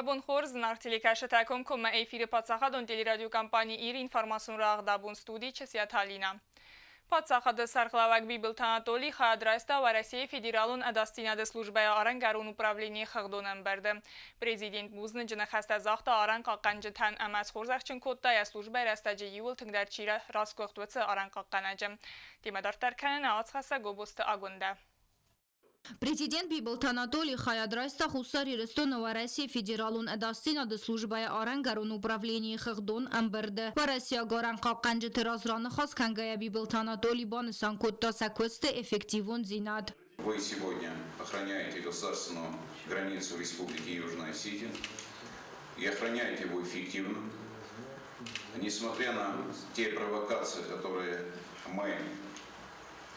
Abonxor znartili kaşetakom koma efiri patsaxadon teleradyo kampani ir informasyon rağdabun studi çesiyat Подсахады сархлавак библ танатоли хадрайста ва Россия федералун адастинады службая арангарун управление хагдонам барды. Президент бузны жына хаста захта аран қаққанжы тан амаз хорзақчын кодта я службай растаджы юл тыңдарчира раскоқтвыцы аран қаққанаджы. Темадартар канана ацхаса гобосты агунда. Президент Библ Анатолий Хаядрайста Хусари Рестонова Россия федералун адастинады службая арангарун управление хагдон амберде. Ва Россия гаран қаққанжы тиразраны хас кангая Библ Анатолий банысан кодта саквесте эффективун зинад. Вы сегодня охраняете государственную границу Республики Южная Осетия и охраняете его эффективно, несмотря на те провокации, которые мы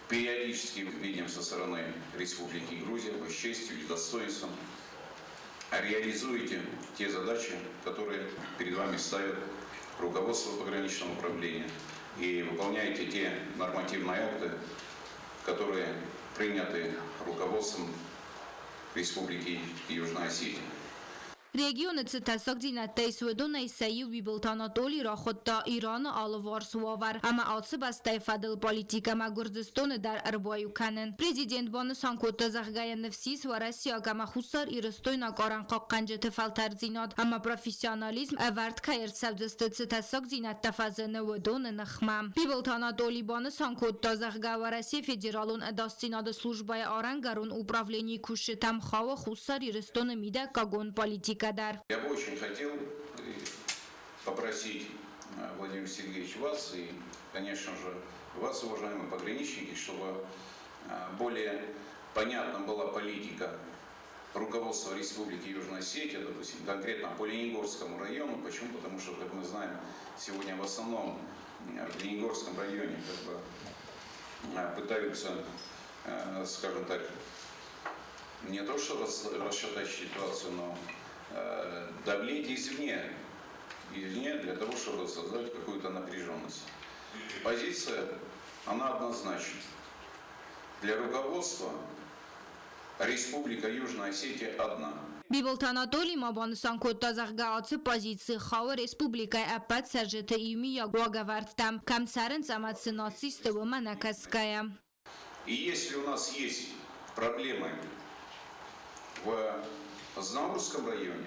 периодически видим со стороны Республики Грузия, вы с честью и достоинством реализуете те задачи, которые перед вами ставит руководство пограничного управления, и выполняете те нормативные акты, которые приняты руководством Республики Южная Осетия. Регионы цитасак зинаттай Сведона Исаил Библ Анатолий рахотта Иран алвар суавар. Ама ацыб астай фадыл политика магурдистоны дар арбаю канен. Президент баны санкота захгая нефсис ва Россия гама хусар иростойна гаран қаққанжы тефалтар зинад. Ама профессионализм авард кайр сабдысты цитасак зинатта фазыны ведоны нахмам. Библ Анатолий баны санкота захга ва Россия федералун адастинады службая арангарун управление куши там хава хусар иростоны мида кагон политика. Я бы очень хотел попросить, Владимир Сергеевич, вас и, конечно же, вас, уважаемые пограничники, чтобы более понятна была политика руководства Республики Южная Осетия, допустим, конкретно по Лениногорскому району. Почему? Потому что, как мы знаем, сегодня в основном в Лениногорском районе пытаются, скажем так, не то что расшатать ситуацию, но давлеть извне для того, чтобы создать какую-то напряженность. Позиция, она однозначна. Для руководства Республика Южная Осетия одна. Библ Анатолий мабансан котта захгаатсы позиции хава республика апат сажета имия гуагавартам камсарен заматсы нацистовы манакаская. И если у нас есть проблемы в Знаурском районе,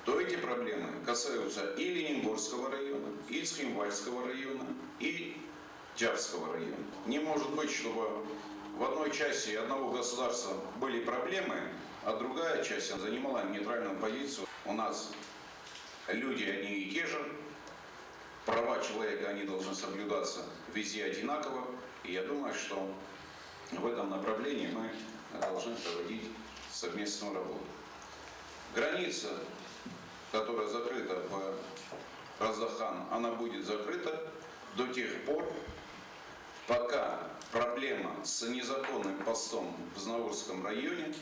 то эти проблемы касаются и Лениногорского района, и Цхинвальского района, и Джавского района. Не может быть, чтобы в одной части одного государства были проблемы, а другая часть занимала нейтральную позицию. У нас люди одни и те же, права человека они должны соблюдаться везде одинаково. И я думаю, что в этом направлении мы должны проводить совместную работу. Граница, которая закрыта в Раздахан, она будет закрыта до тех пор, пока проблема с незаконным постом в Знаурском районе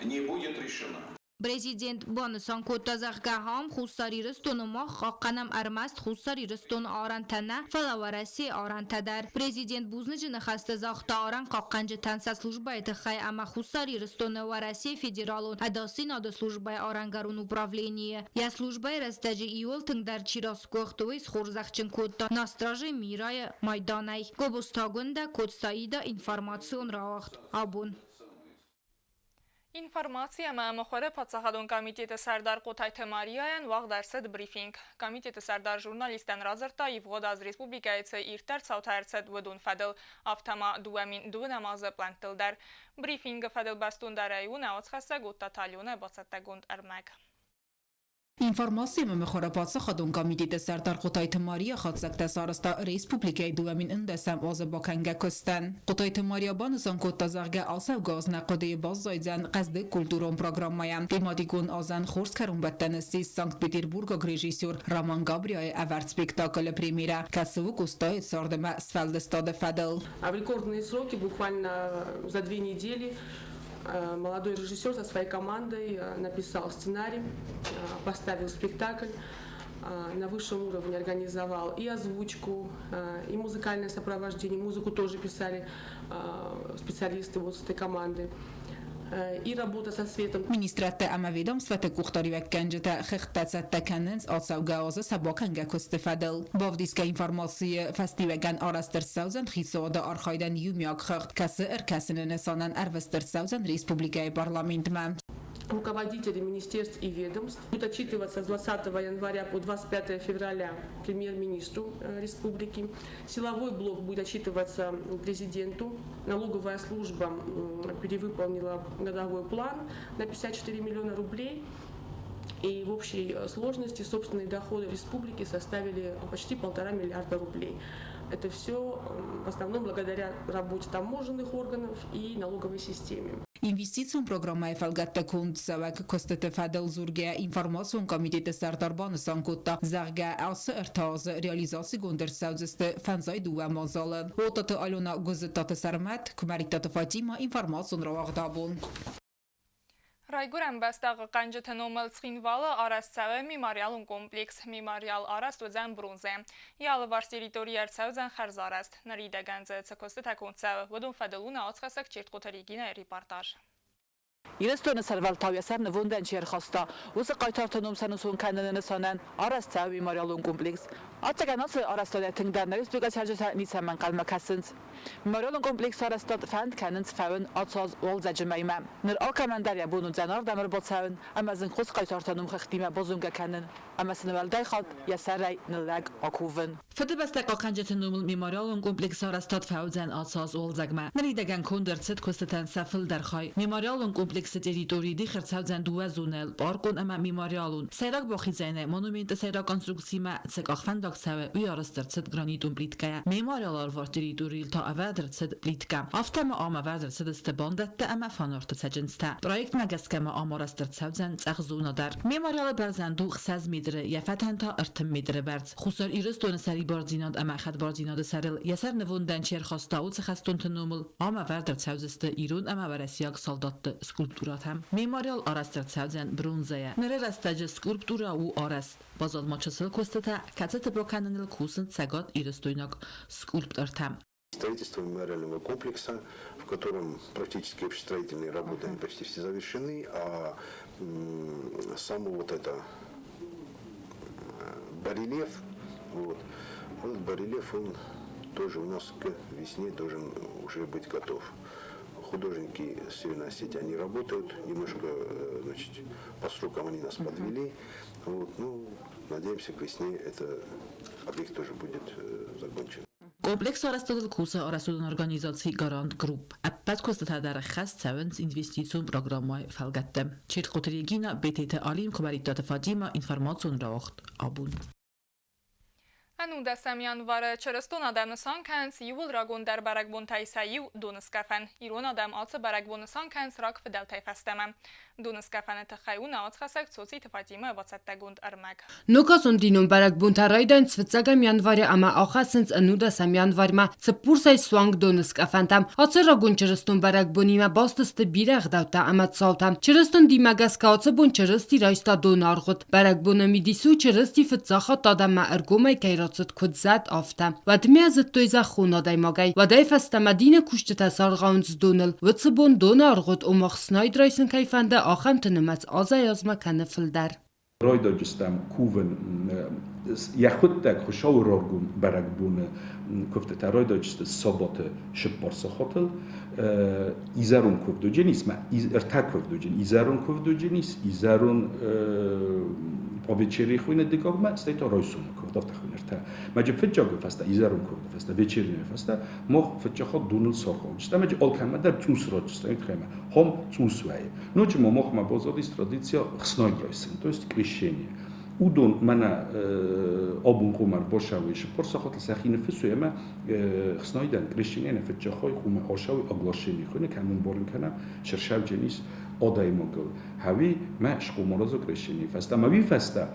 не будет решена. Президент бонусан котта захгахам хусари рестонума хаққанам армаст хусари рестон арантана фалавараси арантадар. Президент бузныжы хаста захта аран қаққанжы танса службай тхай ама хусари рестона Россия федералун адасин ада службай арангарун управление. Я службай растаджи иол тыңдар чирас коқтовый схорзахчын котта на страже мирая майданай. Гобустагунда котстаида информацион раахт. Абун. Информация маамохоре подсахадон комитета Сардар Қотайты Марияян вақ дарсад брифинг. Комитета Сардар журналистан разырта евғод аз республикайцы иртар саутарцад выдун фадыл автома дуамин ду намазы плантылдар. Брифинга фадыл бастун дарайун аоцхаса гутта талюна бацатта гунд армаг. Ինֆորմացիա մխորապացը խադուն կամիտետը Սարդար Ղոտայթը Մարիա խածակտա սարստա ռեսպուբլիկայի դուամին ընդեսամ օզը բոքանգա կստան։ Ղոտայթը Մարիա բանսան կոտազաղգա ասավ գազնա կոդեի բազայձան qəzdə կուլտուրոն պրոգրամմայա։ Թեմատիկուն ազան խորս քարուն բատանսի Սանկտ Պետերբուրգ ռեժիսոր Ռաման Գաբրիայի ավարտ спектакль премьера Касову кустоит сордема Сфалдестада Фадел. А в рекордные сроки, буквально за 2 недели, молодой режиссер со своей командой написал сценарий, поставил спектакль, на высшем уровне организовал и озвучку, и музыкальное сопровождение. Музыку тоже писали специалисты вот с этой команды. и работа со светом. Министрate ama ведомствата կուղտարիվեքենջը խեղտացած կանենց ացավգաոզը սաբոքանգա կոստեֆադել բովդիսկա ինֆորմացիա ֆեստիվեգան արաստերսաուզան խիսոդը արխայդան յումյակ խեղտ կասը эркасынынесонан арвестерсаузан республикայի парламентма Руководители министерств и ведомств будут отчитываться с 20 января по 25 февраля премьер-министру республики. Силовой блок будет отчитываться президенту. Налоговая служба перевыполнила годовой план на 54 миллиона рублей. И в общей сложности собственные доходы республики составили почти 1,5 миллиарда рублей. Это все в основном благодаря работе таможенных органов и налоговой системе. Investițion programma falgatta kuntsavak kostetefadel zurge informasyon komiteti serdarbane sankutta zarga else ertaz realizatie gondersauzeste fanzai duwa mazale. Otate alona gozetate sermet kumaritate Fatima informasyon rawagdabun. Rayguran bəstəğı qancıtı nomal çıxinvalı aras səvə memorialın kompleks memorial aras dözən bronze. Yalı vars teritoriyər səvzən xərz arast. Naridə gənzə çəkosti təkon səvə. Vədun fədəluna açqasaq çert qotarigina reportaj. Իրստոնը սրվալտավ եսար նվոնդեն չեր խաստա, ուսը կայթարթնում սանուսուն կաննն սանեն, արաստ սավ մեմորիալուն կոմպլեքս։ Ացականացը արաստոդե թնգդարներից բգացարջը նիցաման կալմակասնց։ Մեմորիալուն կոմպլեքս արաստոդ ֆանդ կաննց ֆավն ացած ոլ զաջմայմա։ Նր ակամանդարյա բունու ձանար դամր բոցավն, ամազն խոս կայթարթնում խխտիմա բոզունգա կաննն, ամասնվալդայ խատ եսարայ նլագ ակուվն։ Ֆդբաստակ ականջթնում մեմորիալուն կոմպլեքս արաստոդ ֆավզան ացած ոլ զագմա։ Նրիդական կոնդերցետ կոստան սաֆլ դարխայ։ Մեմորիալուն կոմպլեքս teritoriyi di xertsavzan duwa zonel parkon ama memorialun seyrak boxizene monumenta seyrak konstruksima tsekaxfan daksave uyarıstırtsıd granitun plitkaya memorialar var teritoriyil ta avadırtsıd plitka aftama ama vadırtsıd istebandatte ama fanörtı secinsta projekt magaskama amarastırtsavzan tsaq zonadar memorialı barzan du 6 metre yafatan ta ırtım metre berz xusar iristonu seri barzinad ama xad barzinad seril yasar nevundan çer xasta u tsxastun tnumul ama vadırtsavziste irun ama varasiyak soldattı skulpturat هم memorial arastırtsavzan bronzaya nere rastacı skulptura u arast bazalmaçısıl kostata kacete brokanenil kusin цагат иростойнок скульптор там. Строительство мемориального комплекса, в котором практически общестроительные работы почти все завершены, а сам вот это барельеф, вот, этот барельеф, он тоже у нас к весне должен уже быть готов. Художники с Северной Осетии, они работают, немножко, значит, по срокам они нас подвели, вот, ну, надеемся, к весне этот объект тоже будет закончен. Комплекс арастодил курса арастодun organizacji Garant Group. Appat kostata dar khas savens investition programmay falgattem. Çet qotrigina BTT alim komaritat Fatima informasyon rawaxt abun. Anunda yanvarı çırıstun adamı sankens yuvul ragon der baragbon taysayiv donuskafen. İron adam atı baragbonu sankens rak fidel tayfestemem. Donuskafen tıxayuna atxasak sosi tıfatime vatsette gund armak. Nukasun dinun baragbon taraydan svitsagam yanvarı ama axasens anuda yanvarma tıpursay swang donuskafentam. Atı ragon çırıstun baragbonima bastıstı biraq davta ama tsavtam. Çırıstun dimagaska atı bun çırısti raysta donargut. Baragbonu midisu çırısti fitsaxat adama ergomay kayrat کدزد آفتم و دمی از تویزا خونادای ماگای و دای فست مدینه کشت تسار غاونز دونل و تسبون دونار غد او مخصنای درایسن کیفنده آخم تنمت آزای آزما کنفل در Rajda ġistam kuven jaħuttek xaw rorgun baragbun kufte ta' rajda ġist sobote xipporsa hotel izarun kufdu ġenis ma irta kufdu ġen izarun kufdu ġenis izarun povečeri khune digogma stajto rojsun kufdafta khune irta ma ġib fitġog fasta izarun kufdu fasta večeri fasta moh fitġog dunul sorxo ġistam ġi olkama dar tus roj ġistam khema hom tus vaje noči moh ma bozodis tradicija xsnoj grojsen to jest крещение. Удон мана обун гумар бошавиш порсахот сахин фсуема хснойдан крещение на фчахой гума ошави оглашение хуне камун борин кана шершав җенис одай могол хави ма шкуморозо крещение фаста мави фаста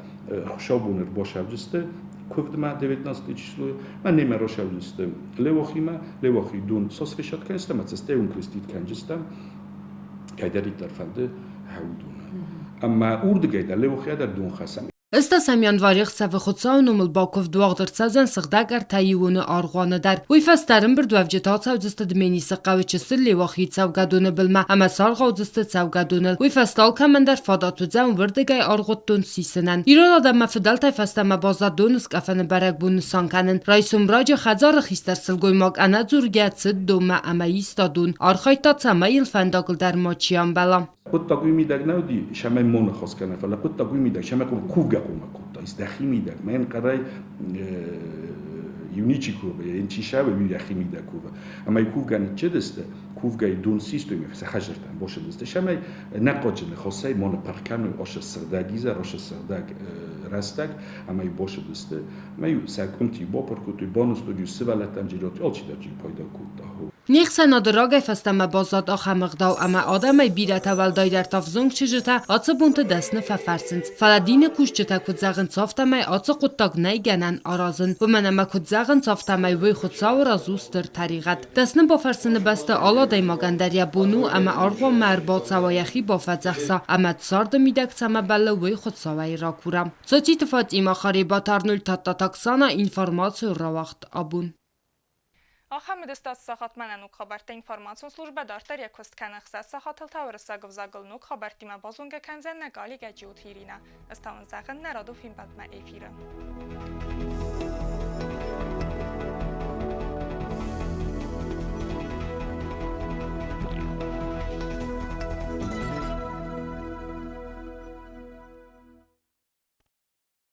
шобунер бошавҗисте ковдма 19 число ма нема рошавҗисте левохима левохидун сосрешат канста мацесте un крестит канҗиста кайдарит тарфанды хаудун amma urdigayda levохиада дун хасам Ըստ Սամյանվարի խցավը խոցաուն ումլ բակով դուաղդր ցազան սղդագար թայիունը արղանը դար։ Ուիֆաստարն բրդուավ ջտացավ ձստը դմենի սղավը չսը լեվախի ցավգադունը բլմա, ամա սարղավ ձստը ցավգադունը։ Ուիֆաստալ կամանդար ֆադատուձան վրդգայ արղոտտուն սիսնան։ Իրոլ ադամա ֆդալ տայֆաստամա բազադուն սկաֆանը բարակ բուն սանկանն։ Ռայսում ռաջը խազարը խիստար սլգոյմակ անածուրգյացը դոմա ամայիստադուն։ Արխայտացամա իլֆանդակլ դար մոչիան բալա։ Pot takui midag naudi shamay mon khoskana fala pot takui midag shamay kum kuga kuma kutta is dahi midag men qaray yunichi kuba inchi shabe mi dahi midag kuba ama kugan chedeste kuvgay dun sistemi fsa hajertan boshedeste shamay naqojne khosay mon parkanu osh sirdagiza rosh sirdag rastag ama boshedeste may sakunti bo porkutu bonus studiu sivalatan jirot olchidaji poyda kutta Nixana drogay fastama bazat axamıqdav ama adamay birat aval daydar tafzung çijita atsı buntu dasını fafarsınız. Faladine kuşçıta kudzağın çaftamay atsı quttaqnay ganan arazın. Bu manama kudzağın çaftamay vay xutsav razustır tariqat. Dasını bafarsını basta aladay magandarya bunu ama arğo merbat savayaxi bafadzaqsa ama tsardı midak tsama balla vay xutsavay rakuram. Çati tifat ima xaribat arnul tattataksana informatsiyo ravaqt abun. Ахамед стат сахатмананук хабарта информацион служба дартар якост канахса сахатал таврсагов загалнук хабартима базунга канзан нагали гажиут хирина. Аставан захын народу фин батма эфира.